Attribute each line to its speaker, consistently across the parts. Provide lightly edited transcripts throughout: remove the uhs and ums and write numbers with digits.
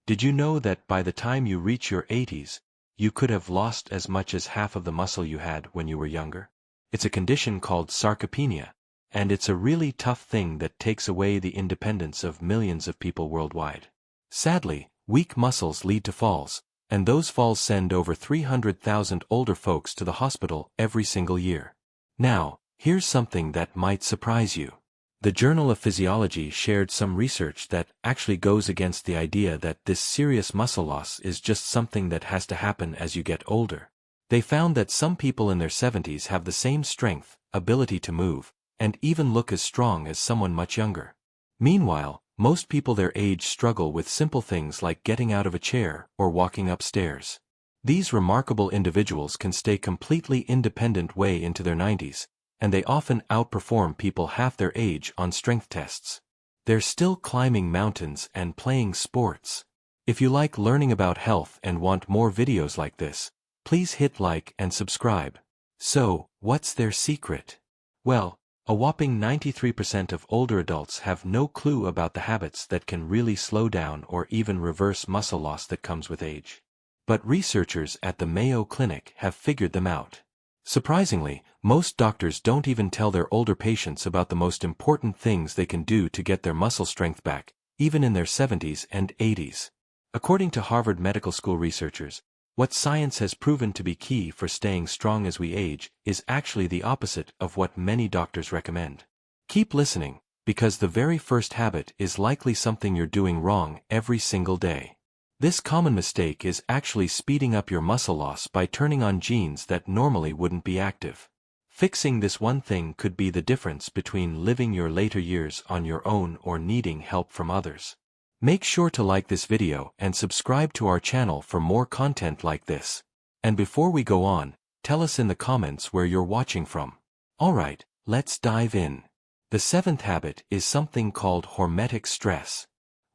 Speaker 1: Did you know that by the time you reach your 80s, you could have lost as much as half of the muscle you had when you were younger? It's a condition called sarcopenia, and it's a really tough thing that takes away the independence of millions of people worldwide. Sadly, weak muscles lead to falls, and those falls send over 300,000 older folks to the hospital every single year. Now, here's something that might surprise you. The Journal of Physiology shared some research that actually goes against the idea that this serious muscle loss is just something that has to happen as you get older. They found that some people in their 70s have the same strength, ability to move, and even look as strong as someone much younger. Meanwhile, most people their age struggle with simple things like getting out of a chair or walking upstairs. These remarkable individuals can stay completely independent way into their 90s, and they often outperform people half their age on strength tests. They're still climbing mountains and playing sports. If you like learning about health and want more videos like this, please hit like and subscribe. So, what's their secret? Well, a whopping 93% of older adults have no clue about the habits that can really slow down or even reverse muscle loss that comes with age. But researchers at the Mayo Clinic have figured them out. Surprisingly, most doctors don't even tell their older patients about the most important things they can do to get their muscle strength back, even in their 70s and 80s. According to Harvard Medical School researchers, what science has proven to be key for staying strong as we age is actually the opposite of what many doctors recommend. Keep listening, because the very first habit is likely something you're doing wrong every single day. This common mistake is actually speeding up your muscle loss by turning on genes that normally wouldn't be active. Fixing this one thing could be the difference between living your later years on your own or needing help from others. Make sure to like this video and subscribe to our channel for more content like this. And before we go on, tell us in the comments where you're watching from. Alright, let's dive in. The seventh habit is something called hormetic stress.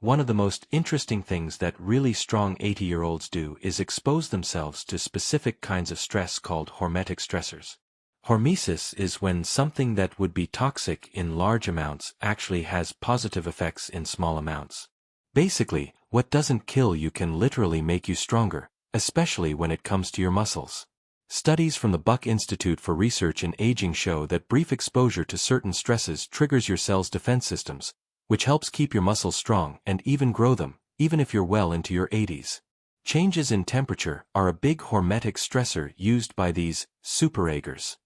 Speaker 1: One of the most interesting things that really strong 80-year-olds do is expose themselves to specific kinds of stress called hormetic stressors. Hormesis is when something that would be toxic in large amounts actually has positive effects in small amounts. Basically, what doesn't kill you can literally make you stronger, especially when it comes to your muscles. Studies from the Buck Institute for Research in Aging show that brief exposure to certain stresses triggers your cell's defense systems, which helps keep your muscles strong and even grow them, even if you're well into your 80s. Changes in temperature are a big hormetic stressor used by these super-agers.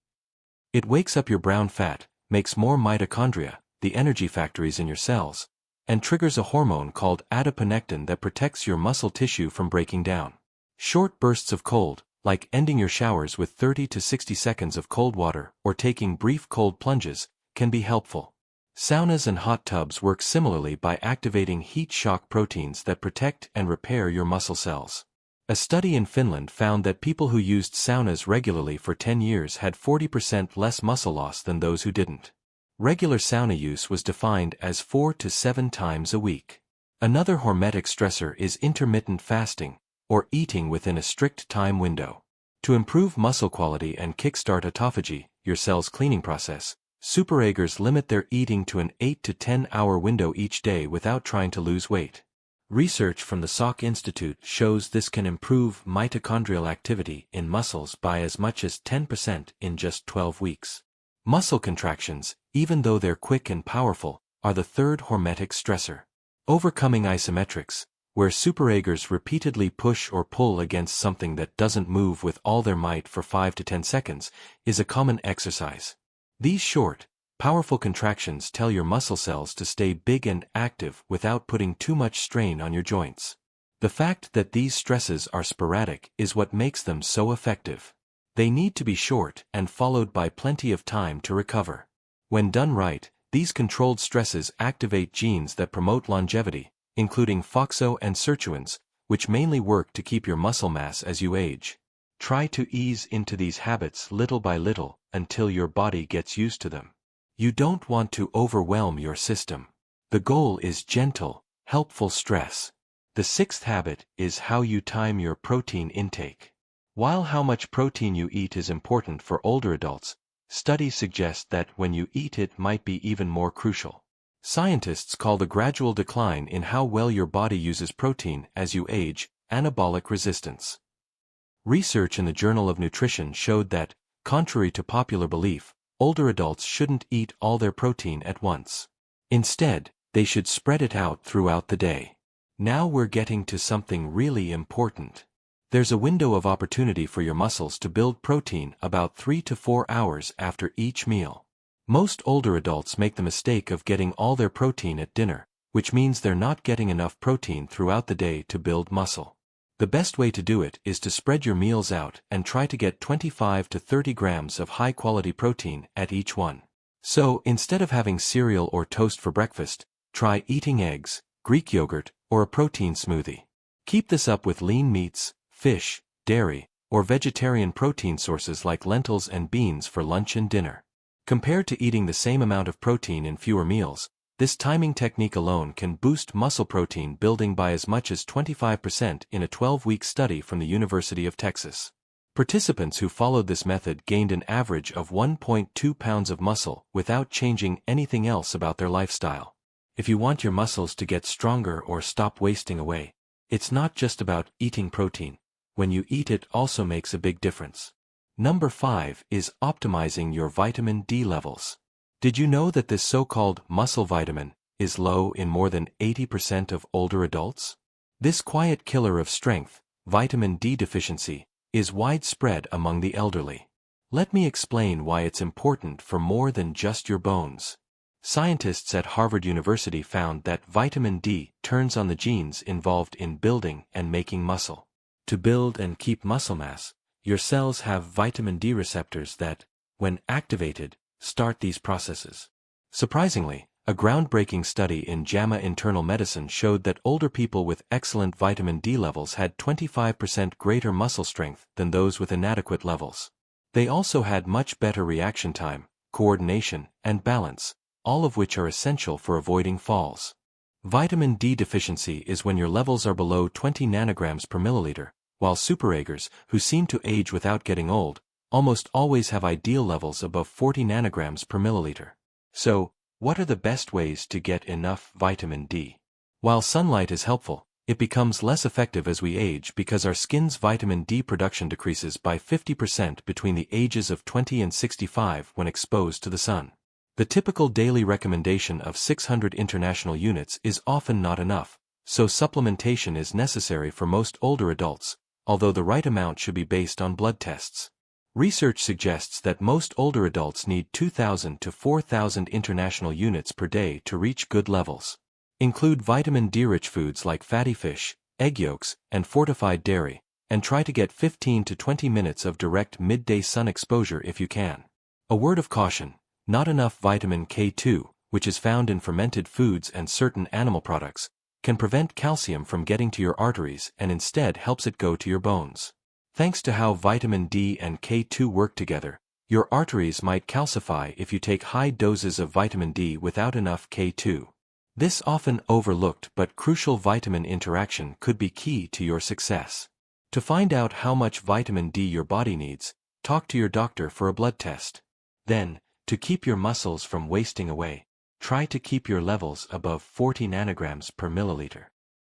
Speaker 1: It wakes up your brown fat, makes more mitochondria, the energy factories in your cells, and triggers a hormone called adiponectin that protects your muscle tissue from breaking down. Short bursts of cold, like ending your showers with 30 to 60 seconds of cold water or taking brief cold plunges, can be helpful. Saunas and hot tubs work similarly by activating heat shock proteins that protect and repair your muscle cells. A study in Finland found that people who used saunas regularly for 10 years had 40% less muscle loss than those who didn't. Regular sauna use was defined as 4 to 7 times a week. Another hormetic stressor is intermittent fasting, or eating within a strict time window. To improve muscle quality and kickstart autophagy, your cell's cleaning process, super-agers limit their eating to an 8 to 10 hour window each day without trying to lose weight. Research from the Salk Institute shows this can improve mitochondrial activity in muscles by as much as 10% in just 12 weeks. Muscle contractions, even though they're quick and powerful, are the third hormetic stressor. Overcoming isometrics, where super-agers repeatedly push or pull against something that doesn't move with all their might for 5 to 10 seconds, is a common exercise. These short, powerful contractions tell your muscle cells to stay big and active without putting too much strain on your joints. The fact that these stresses are sporadic is what makes them so effective. They need to be short and followed by plenty of time to recover. When done right, these controlled stresses activate genes that promote longevity, including FOXO and sirtuins, which mainly work to keep your muscle mass as you age. Try to ease into these habits little by little until your body gets used to them. You don't want to overwhelm your system. The goal is gentle, helpful stress. The sixth habit is how you time your protein intake. While how much protein you eat is important for older adults, studies suggest that when you eat it might be even more crucial. Scientists call the gradual decline in how well your body uses protein as you age, anabolic resistance. Research in the Journal of Nutrition showed that, contrary to popular belief, older adults shouldn't eat all their protein at once. Instead, they should spread it out throughout the day. Now we're getting to something really important. There's a window of opportunity for your muscles to build protein about 3 to 4 hours after each meal. Most older adults make the mistake of getting all their protein at dinner, which means they're not getting enough protein throughout the day to build muscle. The best way to do it is to spread your meals out and try to get 25 to 30 grams of high-quality protein at each one. So, instead of having cereal or toast for breakfast, try eating eggs, Greek yogurt, or a protein smoothie. Keep this up with lean meats, fish, dairy, or vegetarian protein sources like lentils and beans for lunch and dinner. Compared to eating the same amount of protein in fewer meals, this timing technique alone can boost muscle protein building by as much as 25% in a 12-week study from the University of Texas. Participants who followed this method gained an average of 1.2 pounds of muscle without changing anything else about their lifestyle. If you want your muscles to get stronger or stop wasting away, it's not just about eating protein. When you eat it also makes a big difference. Number 5 is optimizing your vitamin D levels. Did you know that this so-called muscle vitamin is low in more than 80% of older adults? This quiet killer of strength, vitamin D deficiency, is widespread among the elderly. Let me explain why it's important for more than just your bones. Scientists at Harvard University found that vitamin D turns on the genes involved in building and making muscle. To build and keep muscle mass, your cells have vitamin D receptors that, when activated, start these processes. Surprisingly, a groundbreaking study in JAMA Internal Medicine showed that older people with excellent vitamin D levels had 25% greater muscle strength than those with inadequate levels. They also had much better reaction time, coordination, and balance, all of which are essential for avoiding falls. Vitamin D deficiency is when your levels are below 20 nanograms per milliliter, while super-agers, who seem to age without getting old, almost always have ideal levels above 40 nanograms per milliliter. So, what are the best ways to get enough vitamin D? While sunlight is helpful, it becomes less effective as we age because our skin's vitamin D production decreases by 50% between the ages of 20 and 65 when exposed to the sun. The typical daily recommendation of 600 international units is often not enough, so supplementation is necessary for most older adults, although the right amount should be based on blood tests. Research suggests that most older adults need 2,000 to 4,000 international units per day to reach good levels. Include vitamin D-rich foods like fatty fish, egg yolks, and fortified dairy, and try to get 15 to 20 minutes of direct midday sun exposure if you can. A word of caution: not enough vitamin K2, which is found in fermented foods and certain animal products, can prevent calcium from getting to your arteries and instead helps it go to your bones. Thanks to how vitamin D and K2 work together, your arteries might calcify if you take high doses of vitamin D without enough K2. This often overlooked but crucial vitamin interaction could be key to your success. To find out how much vitamin D your body needs, talk to your doctor for a blood test. Then, to keep your muscles from wasting away, try to keep your levels above 40 nanograms per milliliter.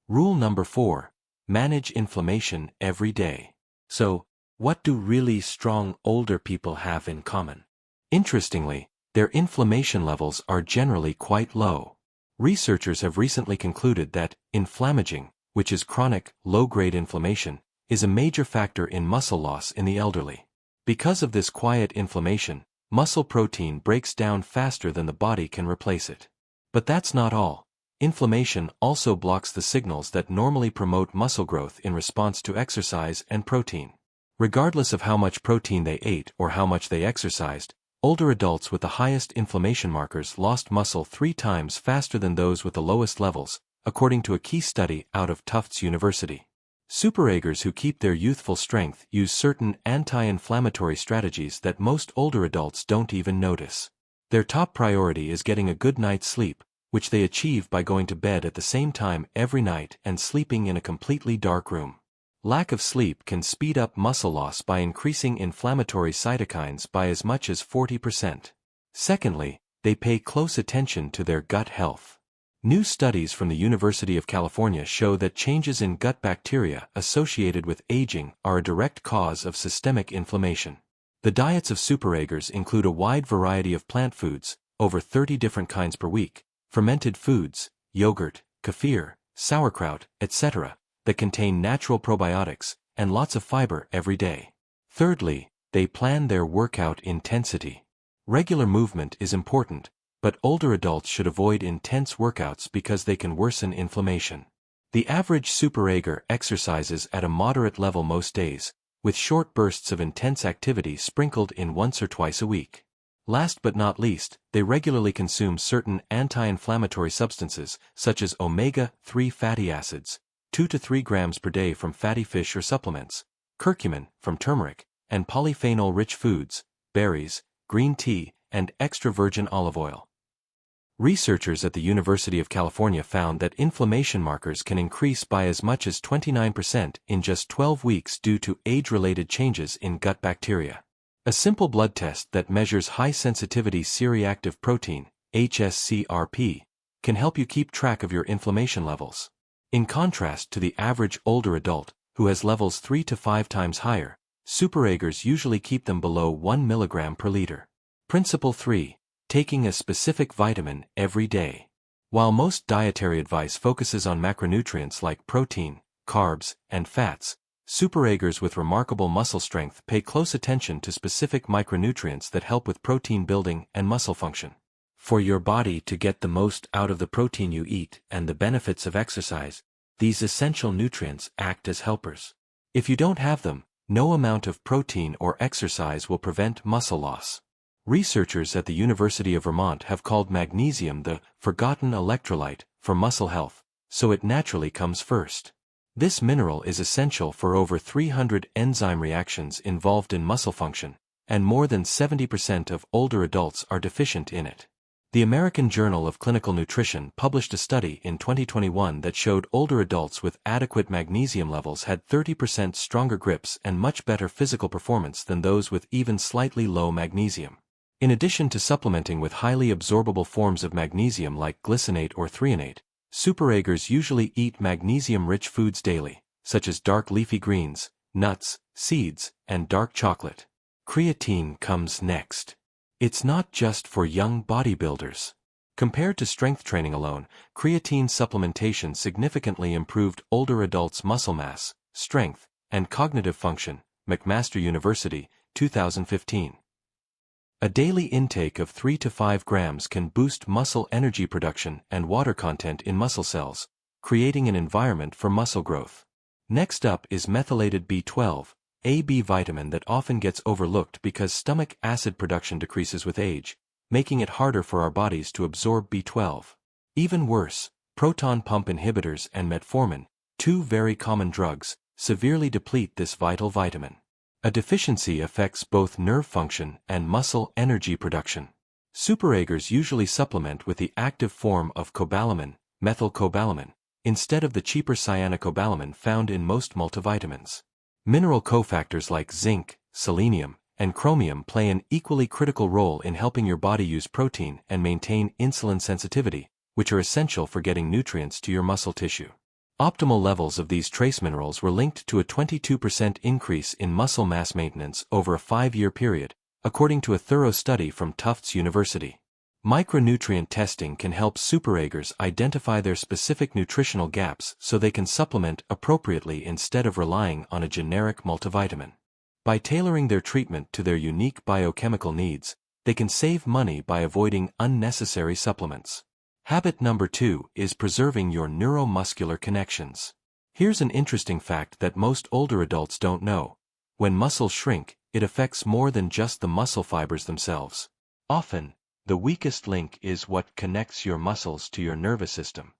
Speaker 1: Rule number 4. Manage inflammation every day. So, what do really strong older people have in common? Interestingly, their inflammation levels are generally quite low. Researchers have recently concluded that inflammaging, which is chronic, low-grade inflammation, is a major factor in muscle loss in the elderly. Because of this quiet inflammation, muscle protein breaks down faster than the body can replace it. But that's not all. Inflammation also blocks the signals that normally promote muscle growth in response to exercise and protein. Regardless of how much protein they ate or how much they exercised, older adults with the highest inflammation markers lost muscle 3 times faster than those with the lowest levels, according to a key study out of Tufts University. Super-agers who keep their youthful strength use certain anti-inflammatory strategies that most older adults don't even notice. Their top priority is getting a good night's sleep, which they achieve by going to bed at the same time every night and sleeping in a completely dark room. Lack of sleep can speed up muscle loss by increasing inflammatory cytokines by as much as 40%. Secondly, they pay close attention to their gut health. New studies from the University of California show that changes in gut bacteria associated with aging are a direct cause of systemic inflammation. The diets of super-agers include a wide variety of plant foods, over 30 different kinds per week, fermented foods, yogurt, kefir, sauerkraut, etc., that contain natural probiotics, and lots of fiber every day. Thirdly, they plan their workout intensity. Regular movement is important, but older adults should avoid intense workouts because they can worsen inflammation. The average super-ager exercises at a moderate level most days, with short bursts of intense activity sprinkled in once or twice a week. Last but not least, they regularly consume certain anti-inflammatory substances, such as omega-3 fatty acids, 2 to 3 grams per day from fatty fish or supplements, curcumin from turmeric, and polyphenol-rich foods, berries, green tea, and extra virgin olive oil. Researchers at the University of California found that inflammation markers can increase by as much as 29% in just 12 weeks due to age-related changes in gut bacteria. A simple blood test that measures high-sensitivity C-reactive protein, HSCRP, can help you keep track of your inflammation levels. In contrast to the average older adult, who has levels 3 to 5 times higher, super-agers usually keep them below 1 milligram per liter. Principle 3. Taking a specific vitamin every day. While most dietary advice focuses on macronutrients like protein, carbs, and fats, super-agers with remarkable muscle strength pay close attention to specific micronutrients that help with protein building and muscle function. For your body to get the most out of the protein you eat and the benefits of exercise, these essential nutrients act as helpers. If you don't have them, no amount of protein or exercise will prevent muscle loss. Researchers at the University of Vermont have called magnesium the forgotten electrolyte for muscle health, so it naturally comes first. This mineral is essential for over 300 enzyme reactions involved in muscle function, and more than 70% of older adults are deficient in it. The American Journal of Clinical Nutrition published a study in 2021 that showed older adults with adequate magnesium levels had 30% stronger grips and much better physical performance than those with even slightly low magnesium. In addition to supplementing with highly absorbable forms of magnesium like glycinate or threonate, super-agers usually eat magnesium-rich foods daily, such as dark leafy greens, nuts, seeds, and dark chocolate. Creatine comes next. It's not just for young bodybuilders. Compared to strength training alone, creatine supplementation significantly improved older adults' muscle mass, strength, and cognitive function. McMaster University, 2015. A daily intake of 3 to 5 grams can boost muscle energy production and water content in muscle cells, creating an environment for muscle growth. Next up is methylated B12, a B vitamin that often gets overlooked because stomach acid production decreases with age, making it harder for our bodies to absorb B12. Even worse, proton pump inhibitors and metformin, two very common drugs, severely deplete this vital vitamin. A deficiency affects both nerve function and muscle energy production. Super-agers usually supplement with the active form of cobalamin, methylcobalamin, instead of the cheaper cyanocobalamin found in most multivitamins. Mineral cofactors like zinc, selenium, and chromium play an equally critical role in helping your body use protein and maintain insulin sensitivity, which are essential for getting nutrients to your muscle tissue. Optimal levels of these trace minerals were linked to a 22% increase in muscle mass maintenance over a 5-year period, according to a thorough study from Tufts University. Micronutrient testing can help super-agers identify their specific nutritional gaps so they can supplement appropriately instead of relying on a generic multivitamin. By tailoring their treatment to their unique biochemical needs, they can save money by avoiding unnecessary supplements. Habit number 2 is preserving your neuromuscular connections. Here's an interesting fact that most older adults don't know. When muscles shrink, it affects more than just the muscle fibers themselves. Often, the weakest link is what connects your muscles to your nervous system.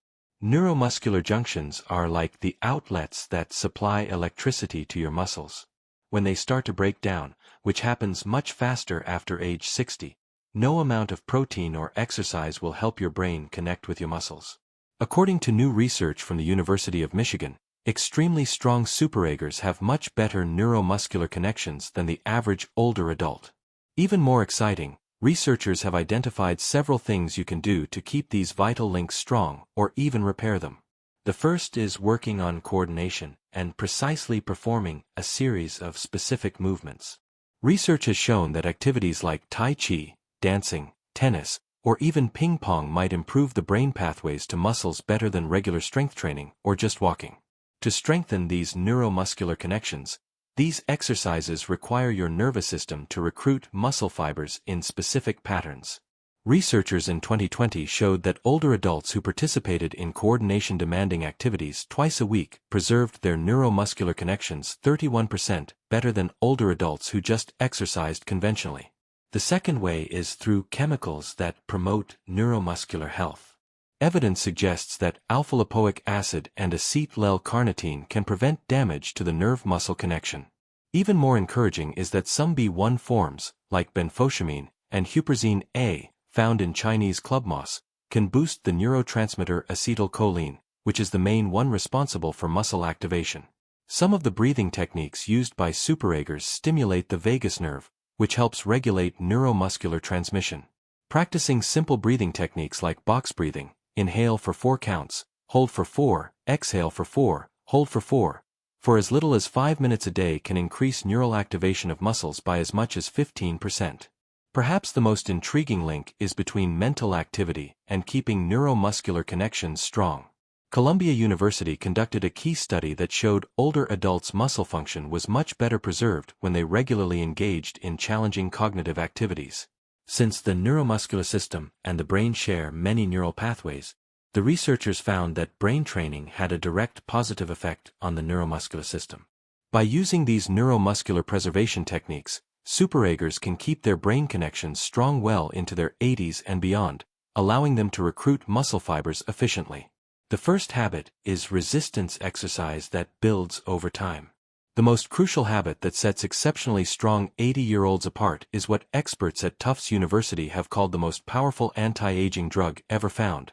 Speaker 1: Neuromuscular junctions are like the outlets that supply electricity to your muscles. When they start to break down, which happens much faster after age 60, no amount of protein or exercise will help your brain connect with your muscles. According to new research from the University of Michigan, extremely strong super-agers have much better neuromuscular connections than the average older adult. Even more exciting, Researchers have identified several things you can do to keep these vital links strong or even repair them. The first is working on coordination and precisely performing a series of specific movements. Research has shown that activities like Tai Chi, dancing, tennis, or even ping pong might improve the brain pathways to muscles better than regular strength training or just walking. To strengthen these neuromuscular connections, these exercises require your nervous system to recruit muscle fibers in specific patterns. Researchers in 2020 showed that older adults who participated in coordination-demanding activities twice a week preserved their neuromuscular connections 31% better than older adults who just exercised conventionally. The second way is through chemicals that promote neuromuscular health. Evidence suggests that alpha-lipoic acid and acetyl-L-carnitine can prevent damage to the nerve-muscle connection. Even more encouraging is that some B1 forms, like benfotiamine and huperzine A, found in Chinese club moss, can boost the neurotransmitter acetylcholine, which is the main one responsible for muscle activation. Some of the breathing techniques used by super-agers stimulate the vagus nerve, which helps regulate neuromuscular transmission. Practicing simple breathing techniques like box breathing, inhale for 4 counts, hold for 4, exhale for 4, hold for 4, for as little as 5 minutes a day can increase neural activation of muscles by as much as 15%. Perhaps the most intriguing link is between mental activity and keeping neuromuscular connections strong. Columbia University conducted a key study that showed older adults' muscle function was much better preserved when they regularly engaged in challenging cognitive activities. Since the neuromuscular system and the brain share many neural pathways, the researchers found that brain training had a direct positive effect on the neuromuscular system. By using these neuromuscular preservation techniques, super-agers can keep their brain connections strong well into their 80s and beyond, allowing them to recruit muscle fibers efficiently. The first habit is resistance exercise that builds over time. The most crucial habit that sets exceptionally strong 80-year-olds apart is what experts at Tufts University have called the most powerful anti-aging drug ever found: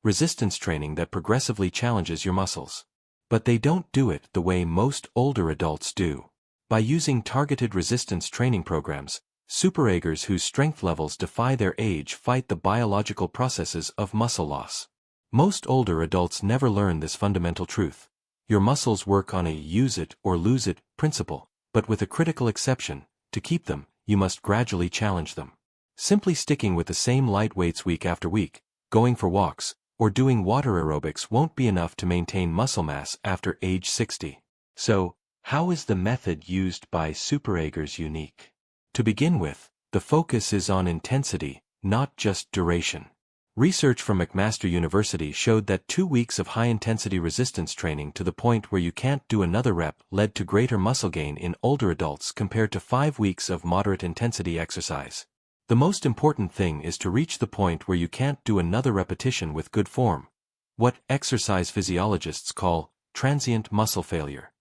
Speaker 1: resistance training that progressively challenges your muscles. But they don't do it the way most older adults do. By using targeted resistance training programs, super-agers whose strength levels defy their age fight the biological processes of muscle loss. Most older adults never learn this fundamental truth. Your muscles work on a use it or lose it principle, but with a critical exception: to keep them, you must gradually challenge them. Simply sticking with the same light weights week after week, going for walks, or doing water aerobics won't be enough to maintain muscle mass after age 60. So, how is the method used by super-agers unique? To begin with, the focus is on intensity, not just duration. Research from McMaster University showed that 2 weeks of high-intensity resistance training to the point where you can't do another rep led to greater muscle gain in older adults compared to 5 weeks of moderate-intensity exercise. The most important thing is to reach the point where you can't do another repetition with good form, what exercise physiologists call transient muscle failure.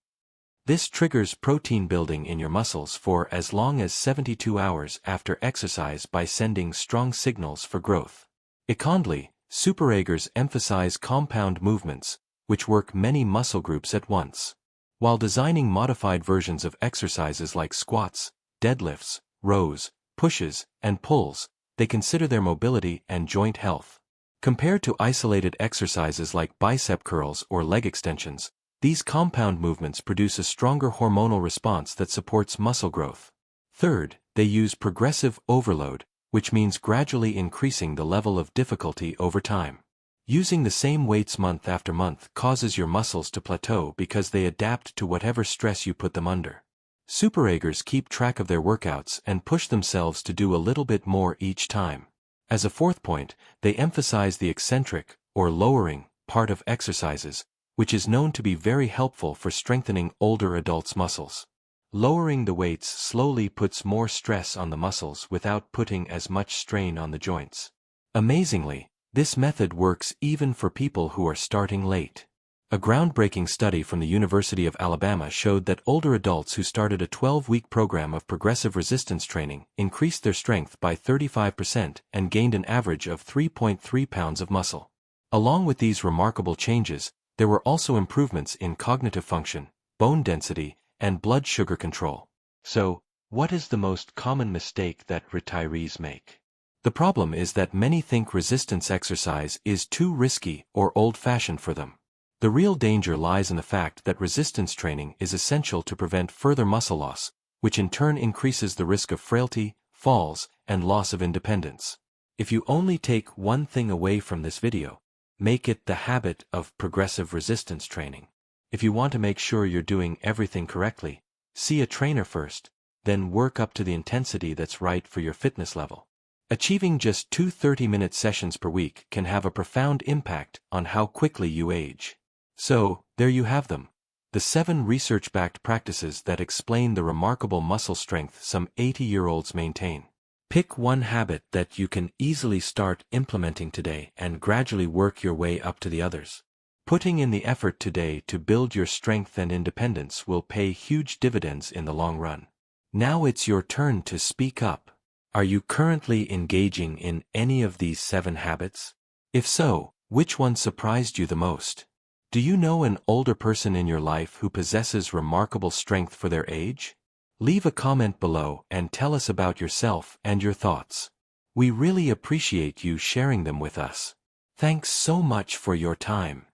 Speaker 1: This triggers protein building in your muscles for as long as 72 hours after exercise by sending strong signals for growth. Secondly, super-agers emphasize compound movements, which work many muscle groups at once. While designing modified versions of exercises like squats, deadlifts, rows, pushes, and pulls, they consider their mobility and joint health. Compared to isolated exercises like bicep curls or leg extensions, these compound movements produce a stronger hormonal response that supports muscle growth. Third, they use progressive overload, which means gradually increasing the level of difficulty over time. Using the same weights month after month causes your muscles to plateau because they adapt to whatever stress you put them under. Super-agers keep track of their workouts and push themselves to do a little bit more each time. As a fourth point, they emphasize the eccentric, or lowering, part of exercises, which is known to be very helpful for strengthening older adults' muscles. Lowering the weights slowly puts more stress on the muscles without putting as much strain on the joints. Amazingly, this method works even for people who are starting late. A groundbreaking study from the University of Alabama showed that older adults who started a 12-week program of progressive resistance training increased their strength by 35% and gained an average of 3.3 pounds of muscle. Along with these remarkable changes, there were also improvements in cognitive function, bone density, and blood sugar control. So, what is the most common mistake that retirees make? The problem is that many think resistance exercise is too risky or old-fashioned for them. The real danger lies in the fact that resistance training is essential to prevent further muscle loss, which in turn increases the risk of frailty, falls, and loss of independence. If you only take one thing away from this video, make it the habit of progressive resistance training. If you want to make sure you're doing everything correctly, see a trainer first, then work up to the intensity that's right for your fitness level. Achieving just 2 30-minute sessions per week can have a profound impact on how quickly you age. So, there you have them. The 7 research-backed practices that explain the remarkable muscle strength some 80-year-olds maintain. Pick one habit that you can easily start implementing today and gradually work your way up to the others. Putting in the effort today to build your strength and independence will pay huge dividends in the long run. Now it's your turn to speak up. Are you currently engaging in any of these 7 habits? If so, which one surprised you the most? Do you know an older person in your life who possesses remarkable strength for their age? Leave a comment below and tell us about yourself and your thoughts. We really appreciate you sharing them with us. Thanks so much for your time.